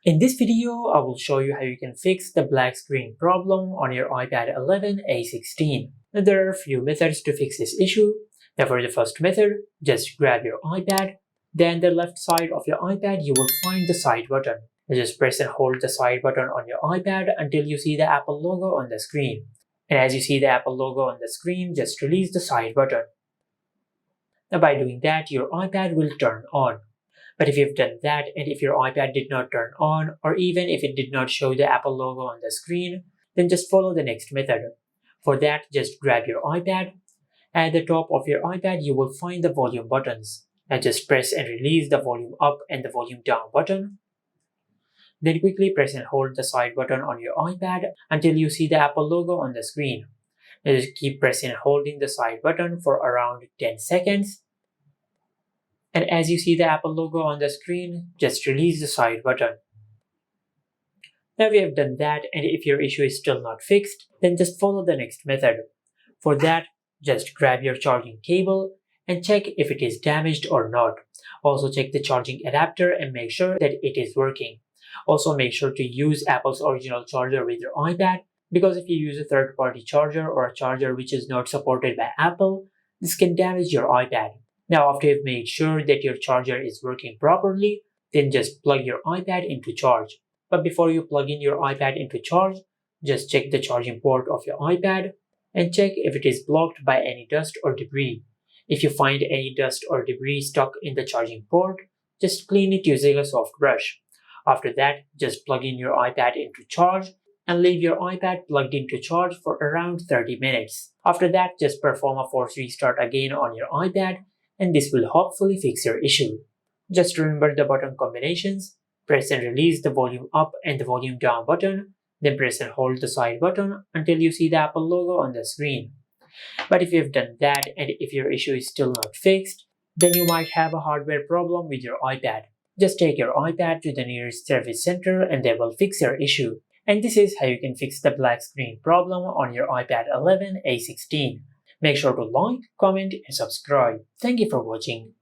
In this video, I will show you how you can fix the black screen problem on your iPad 11 A16. Now, there are a few methods to fix this issue. Now, for the first method, just grab your iPad. Then the left side of your iPad, you will find the side button. Now, just press and hold the side button on your iPad until you see the Apple logo on the screen. And as you see the Apple logo on the screen, just release the side button. Now, by doing that, your iPad will turn on. But if you've done that and if your iPad did not turn on, or even if it did not show the Apple logo on the screen, then just follow the next method. For that, just grab your iPad. At the top of your iPad, you will find the volume buttons. Now just press and release the volume up and the volume down button. Then quickly press and hold the side button on your iPad until you see the Apple logo on the screen. Now just keep pressing and holding the side button for around 10 seconds. And as you see the Apple logo on the screen, just release the side button. Now we have done that, and if your issue is still not fixed, then just follow the next method. For that, just grab your charging cable and check if it is damaged or not. Also check the charging adapter and make sure that it is working. Also make sure to use Apple's original charger with your iPad, because if you use a third-party charger or a charger which is not supported by Apple, this can damage your iPad. Now, after you've made sure that your charger is working properly, then just plug your iPad into charge. But before you plug in your iPad into charge, just check the charging port of your iPad and check if it is blocked by any dust or debris. If you find any dust or debris stuck in the charging port, just clean it using a soft brush. After that, just plug in your iPad into charge and leave your iPad plugged into charge for around 30 minutes. After that, just perform a force restart again on your iPad, and this will hopefully fix your issue. Just remember the button combinations. Press and release the volume up and the volume down button, then press and hold the side button until you see the Apple logo on the screen. But if you've done that and if your issue is still not fixed, then you might have a hardware problem with your iPad. Just take your iPad to the nearest service center and they will fix your issue. And this is how you can fix the black screen problem on your iPad 11 A16. Make sure to like, comment, and subscribe. Thank you for watching.